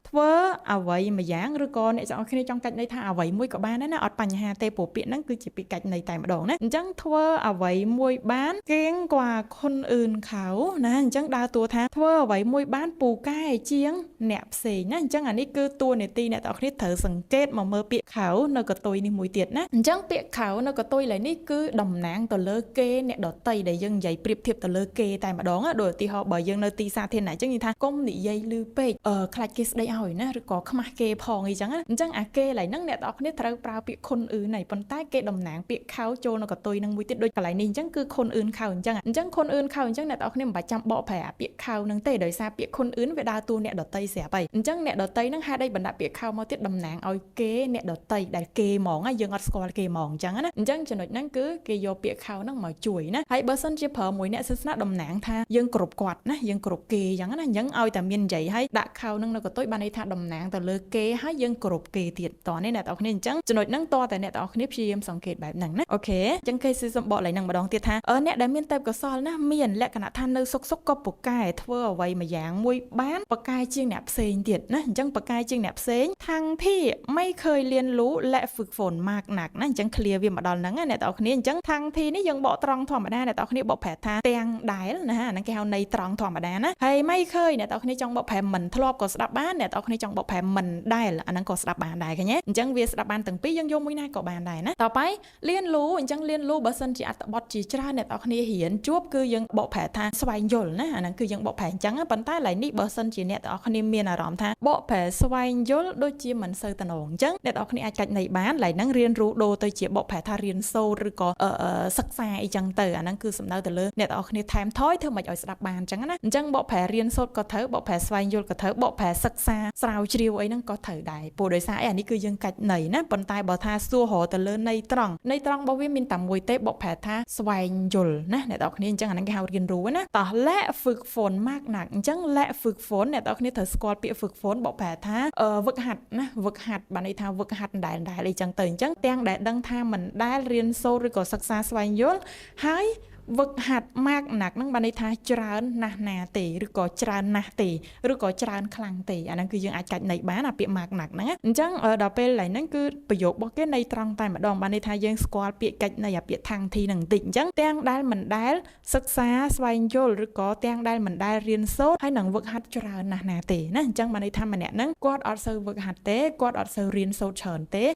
ធ្វើអ្វីម្យ៉ាងឬក៏អ្នកទាំងអស់គ្នាចង់កាច់ន័យថាអ្វីមួយក៏បានដែរណាអត់បញ្ហាទេព្រោះពាក្យហ្នឹងគឺជាពាក្យកាច់ន័យតែម្ដងណាអញ្ចឹងធ្វើអ្វីមួយបានគេងกว่าคนอื่นเขาណាអញ្ចឹងដើរតួថាធ្វើអ្វីមួយបានពូកែជាងអ្នកផ្សេងណាអញ្ចឹងអានេះគឺតួនាទីអ្នកទាំងអស់គ្នាត្រូវសង្កេតមកមើលពាក្យខៅនៅកតុយនេះមួយទៀតណាអញ្ចឹងពាក្យខៅនៅកតុយឡើយនេះគឺតំណាងទៅលើគេអ្នកដតីដែលយើងនិយាយប្រៀបធៀបទៅលើគេតែម្ដងដូចឧទាហរណ៍បើយើងនៅទីសាធារណៈអញ្ចឹងនិយាយថាកុំនិយាយឮពេកខ្លាចគេស្ដីឲ្យណាឬក៏ខ្មាស់គេផងអីចឹងណាអញ្ចឹងអាគេឡើយហ្នឹងអ្នកទាំងអស់គ្នាត្រូវប្រើពាក្យខុនអ៊ឺណៃប៉ុន្តែគេតំណាងពាក្យខៅចូលនៅកតុយនឹងមួយទៀតដូចកន្លែងនេះអញ្ចឹងគឺខុនអ៊ឺនខៅអញ្ចឹងខុនអ៊ឺនខៅអញ្ចឹងអ្នកទាំងអស់គ្នាមិនបាច់ចាំបកប្រែអាពាក្យខៅនឹងទេដោយសារពាក្យខុនអ៊ឺនវាដើរតួអ្នកដតីស្រាប់ហើយអញ្ចឹងអ្នកដតីហ្នឹងហេតុអីបណ្ដាក់ពាក្យខៅមកទៀតតំណាងឲ្យគេអ្នកដតីដែលគេហ្មងយើងអត់ស្គាល់គេហ្មងអញ្ចឹងណាអញ្ចឹងចំណុចហ្នឹងគឺគេយកពាក្យខៅហ្នឹងមកជួយណាហើយបើសិនជាប្រើមួយអ្នកសាសនាតំណាងថាយើងគ្រប់គាត់ណាយើងគ្រប់គេអញ្ចឹងណាអញ្ចឹងឲ្យតែមាននិយាយឲ្យដាក់ខៅហ្នឹងនៅកតុយបានន័យថាតំណាងទៅលើគេហើយយើងគ្រប់គេទៀតតោះនេះអ្នកទាំងអស់គ្នាអញ្ចឹងចំណុចហ្នឹងតតែអ្នកទាំងអស់គ្នាព្យាយាមសង្កេតបែបហ្នឹងណាអូខេអញ្ចឹងគេស៊ីសំបកឡើងហ្នឹងម្ដងទៀតថាអ្នកដែលមានទេពកោសលណាមានលក្ខណៈថានៅសុកក៏ពូកែធ្វើអ្វីមួយយ៉ាងមួយបានពូកែជាងអ្នកផ្សេងទៀតណាអញ្ចឹងពូកែជាងអ្នកផ្សេងทั้งที่ไม่เคยเรียนรู้และฝึกฝนมากนักណាអញ្ចឹង clear វាមកដល់ហ្នឹងណាអ្នកទាំងអស់គ្នាអញ្ចឹងทั้งที่នេះយើងបកត្រង់ធម្មតាអ្នកទាំងអស់គ្នាបកប្រែថាទាំងដែលណាអាហ្នឹងគេហៅន័យត្រង់ធម្មតាណាហើយไม่เคยអ្នកទាំងអស់គ្នាចង់បកប្រែមិនធ្លាប់ក៏ស្ដាប់បានអ្នកទាំងអស់គ្នាចង់បកប្រែមិនដែលអាហ្នឹងក៏ស្ដាប់បានដែរឃើញទេអញ្ចឹងវាស្ដាប់បានទាំងពីរយើងយកមួយណាក៏បានដែរណាតទៅលៀនលូអញ្ចឹងលៀនលូបើសិនជាអត្ថបទជាច្រើនអ្នកទាំងអស់គ្នារៀនជួបគឺយើងបកប្រែថាស្វែងយល់ណាអាហ្នឹងគឺយើងបកប្រែអញ្ចឹងប៉ុន្តែឡើយនេះបើសិនជាអ្នកទាំងអស់គ្នាមានអារម្មណ៍ថាបកប្រែស្វែងយល់ដូចជាមិនសូវតំណងអញ្ចឹងអ្នកទាំងអស់គ្នាអាចកាច់ន័យបានឡើយហ្នឹងរៀនรู้ដូរទៅជាបកប្រែថារៀនសូត្រឬក៏សិក្សាអីចឹងទៅអាហ្នឹងគឺសំដៅទៅលើអ្នកទាំងអស់គ្នាថែមថយធ្វើមិនឲ្យស្ដាប់បានអញ្ចឹងណាអញ្ចឹងបកប្រែរៀនសូត្រក៏ត្រូវបកប្រែស្វែងយល់ក៏ត្រូវបកប្រែសិក្សាស្រាវជ្រាវអីហ្នឹងក៏ត្រូវដែរព្រោះដោយសារអីអានេះគឺយើងកាច់ន័យណាប៉ុន្តែបើថាសួររកទៅលើន័យត្រង់របស់វាមានតែមួយទេបកប្រែថាស្វែងយល់ណាអ្នកទាំងអស់គ្នាអញ្ចឹងអាហ្នឹងគេហៅរៀនรู้ណាតោះและฝึกฝนมากนักអញ្ចឹងและฝึกฝนអ្នកទាំងអស់គ្នាត្រូវស្គាល់ពាក្យฝึกฝนបកប្រែថាវឹកហាត់ណាវឹកហាត់បានន័យថាវឹកហាត់ដែលអីចឹងទៅអញ្ចឹងទាំងដែលដឹងថាមិនដែលរៀនសូត្រឬក៏សិក្សាស្វែងយល់ហើយវឹកហាត់ម៉ាកណាក់ហ្នឹងបានន័យថាច្រើនណាស់ណាទេឬក៏ច្រើនណាស់ទេឬក៏ច្រើនខ្លាំងទេអាហ្នឹងគឺយើងអាចកាច់ន័យបានអាពាក្យម៉ាកណាក់ហ្នឹងអញ្ចឹងដល់ពេលឡើយហ្នឹងគឺប្រយោគរបស់គេន័យត្រង់តែម្ដងបានន័យថាយើងស្គាល់ពាក្យកាច់ន័យអាពាក្យថាំងធីហ្នឹងបន្តិចអញ្ចឹងទាំងដែលមិនដែលសិក្សាស្វែងយល់ឬក៏ទាំងដែលមិនដែលរៀនសូត្រហើយនឹងវឹកហាត់ច្រើនណាស់ណាទេណាអញ្ចឹងបានន័យថាម្នាក់ហ្នឹងគាត់អត់សូវវឹកហាត់ទេគាត់អត់សូវរៀនសូត្រច្រើនទេ